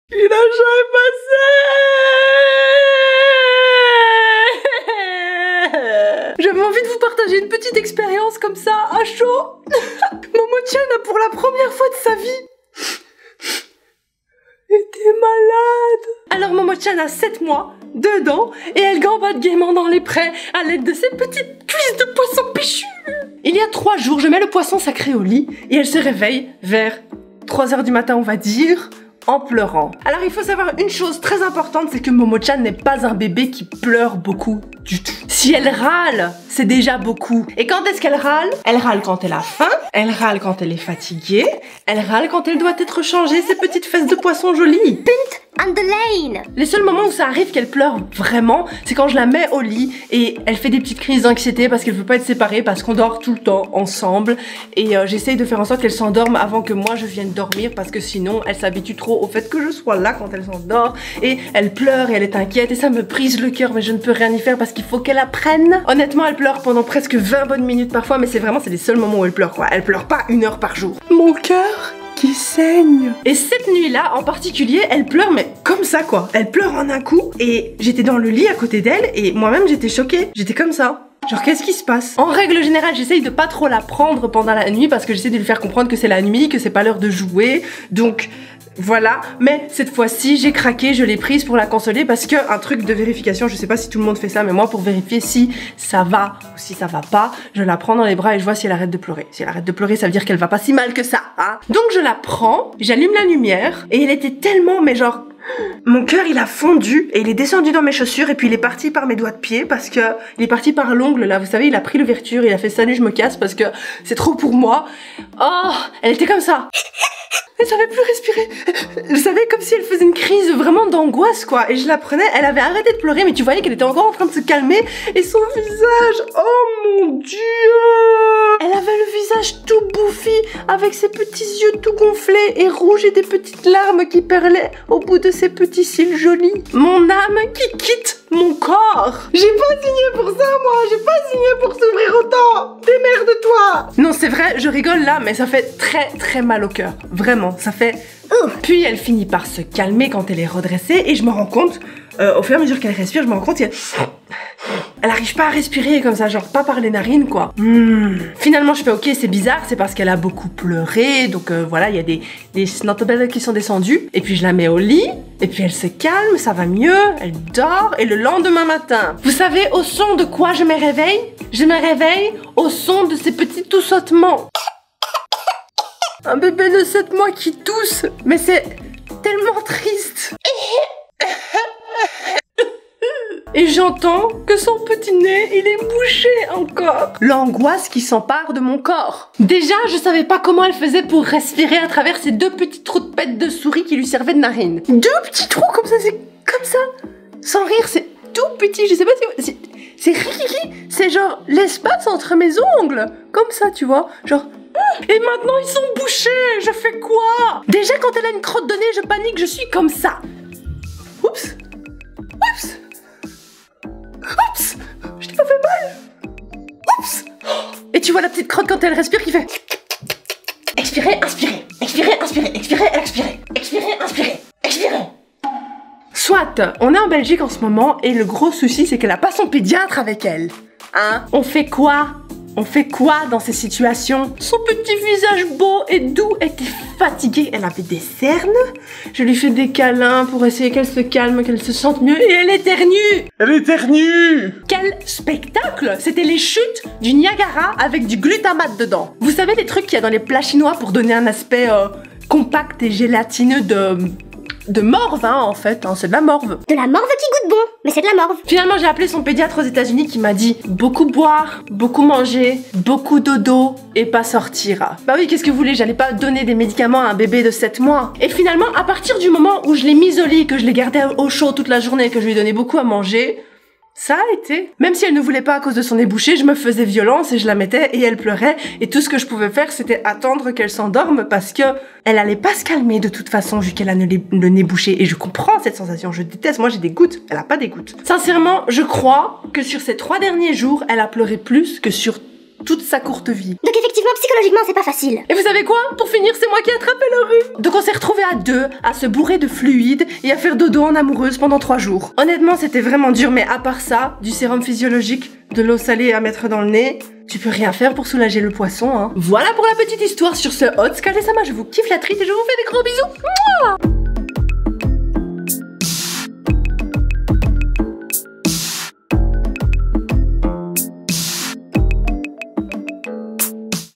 Puis la joie est passée. J'avais envie de vous partager une petite expérience comme ça, à chaud. Momo-chan a pour la première fois de sa vie était malade. Alors Momo-chan a 7 mois, 2 dents, et elle gambote gaiement dans les prés à l'aide de ses petites cuisses de poisson péchu. Il y a 3 jours, je mets le poisson sacré au lit et elle se réveille vers 3 h du matin, on va dire, en pleurant. Alors il faut savoir une chose très importante, c'est que Momo-chan n'est pas un bébé qui pleure beaucoup du tout. Si elle râle, c'est déjà beaucoup. Et quand est-ce qu'elle râle? Elle râle quand elle a faim, elle râle quand elle est fatiguée, elle râle quand elle doit être changée ses petites fesses de poisson jolies. Pint on the lane. Les seuls moments où ça arrive qu'elle pleure vraiment, c'est quand je la mets au lit et elle fait des petites crises d'anxiété parce qu'elle veut pas être séparée, parce qu'on dort tout le temps ensemble. Et j'essaye de faire en sorte qu'elle s'endorme avant que moi je vienne dormir, parce que sinon elle s'habitue trop au fait que je sois là quand elle s'endort. Et elle pleure et elle est inquiète et ça me brise le cœur, mais je ne peux rien y faire parce qu'il faut qu'elle apprenne. Honnêtement, elle pleure pendant presque 20 bonnes minutes parfois, mais c'est les seuls moments où elle pleure quoi. Elle pleure pas 1 heure par jour. Mon cœur qui saigne. Et cette nuit-là, en particulier, elle pleure, mais comme ça, quoi. Elle pleure en un coup, et j'étais dans le lit à côté d'elle, et moi-même, j'étais choquée. J'étais comme ça. Genre, qu'est-ce qui se passe? En règle générale, j'essaye de pas trop la prendre pendant la nuit, parce que j'essaie de lui faire comprendre que c'est la nuit, que c'est pas l'heure de jouer, donc... Voilà, mais cette fois-ci, j'ai craqué, je l'ai prise pour la consoler parce que un truc de vérification, je sais pas si tout le monde fait ça, mais moi pour vérifier si ça va ou si ça va pas, je la prends dans les bras et je vois si elle arrête de pleurer. Si elle arrête de pleurer, ça veut dire qu'elle va pas si mal que ça, hein. Donc je la prends, j'allume la lumière et elle était tellement, mais genre... Mon cœur il a fondu et il est descendu dans mes chaussures et puis il est parti par mes doigts de pied parce que il est parti par l'ongle là, vous savez, il a pris l'ouverture, il a fait salut je me casse parce que c'est trop pour moi. Oh, elle était comme ça. Elle savait plus respirer. Vous savez, comme si elle faisait une crise vraiment d'angoisse quoi. Et je la prenais, elle avait arrêté de pleurer mais tu voyais qu'elle était encore en train de se calmer. Et son visage, oh mon dieu, elle avait le visage tout bouffi avec ses petits yeux tout gonflés et rouges et des petites larmes qui perlaient au bout de ses petits cils jolis. Mon âme qui quitte mon corps. J'ai pas signé pour ça moi, j'ai pas signé pour s'ouvrir autant. Démerde-toi. Non c'est vrai, je rigole là mais ça fait très très mal au cœur. Vraiment, ça fait... Puis elle finit par se calmer quand elle est redressée et je me rends compte, au fur et à mesure qu'elle respire, je me rends compte qu'elle... Elle arrive pas à respirer comme ça, genre pas par les narines quoi. Finalement je fais ok, c'est bizarre, c'est parce qu'elle a beaucoup pleuré, donc voilà, il y a des snottabelles qui sont descendues. Et puis je la mets au lit, et puis elle se calme, ça va mieux, elle dort, et le lendemain matin, vous savez au son de quoi je me réveille? Je me réveille au son de ces petits toussotements. Un bébé de 7 mois qui tousse, mais c'est tellement triste. Et j'entends que son petit nez, il est bouché encore. L'angoisse qui s'empare de mon corps. Déjà, je savais pas comment elle faisait pour respirer à travers ces 2 petits trous de pète de souris qui lui servaient de narine. 2 petits trous comme ça, c'est comme ça. Sans rire, c'est tout petit, je sais pas si... C'est rikiki, c'est genre l'espace entre mes ongles. Comme ça, tu vois, genre... Et maintenant, ils sont bouchés, je fais quoi? Déjà, quand elle a une crotte de nez, je panique, je suis comme ça. Oups. Oups. Oups! Je t'ai pas fait mal! Oups! Et tu vois la petite crotte quand elle respire qui fait... Expirer, inspirer, expirer, inspirer, expirer, expirer, expirer, inspirer, expirer. Soit, on est en Belgique en ce moment et le gros souci c'est qu'elle a pas son pédiatre avec elle. Hein? On fait quoi? On fait quoi dans ces situations? Son petit visage beau et doux était fatigué. Elle avait des cernes. Je lui fais des câlins pour essayer qu'elle se calme, qu'elle se sente mieux. Et elle éternue. Elle éternue. Quel spectacle! C'était les chutes du Niagara avec du glutamate dedans. Vous savez les trucs qu'il y a dans les plats chinois pour donner un aspect compact et gélatineux de morve, hein, en fait, hein, c'est de la morve. De la morve qui goûte bon, mais c'est de la morve. Finalement, j'ai appelé son pédiatre aux États-Unis qui m'a dit beaucoup boire, beaucoup manger, beaucoup dodo et pas sortir. Bah oui, qu'est-ce que vous voulez, j'allais pas donner des médicaments à un bébé de 7 mois. Et finalement, à partir du moment où je l'ai mise au lit, que je l'ai gardée au chaud toute la journée, que je lui ai donné beaucoup à manger, ça a été. Même si elle ne voulait pas à cause de son nez bouché, je me faisais violence et je la mettais et elle pleurait. Et tout ce que je pouvais faire, c'était attendre qu'elle s'endorme parce que elle allait pas se calmer de toute façon vu qu'elle a le nez bouché. Et je comprends cette sensation, je déteste. Moi j'ai des gouttes, elle a pas des gouttes. Sincèrement, je crois que sur ces 3 derniers jours, elle a pleuré plus que sur toute sa courte vie. Donc effectivement, psychologiquement, c'est pas facile. Et vous savez quoi? Pour finir, c'est moi qui ai attrapé le rhume. Donc on s'est retrouvés à deux, à se bourrer de fluide et à faire dodo en amoureuse pendant 3 jours. Honnêtement, c'était vraiment dur, mais à part ça, du sérum physiologique, de l'eau salée à mettre dans le nez, tu peux rien faire pour soulager le poisson, hein. Voilà pour la petite histoire sur ce Hot Scale Sama. Je vous kiffe la trite et je vous fais des gros bisous. Mouah.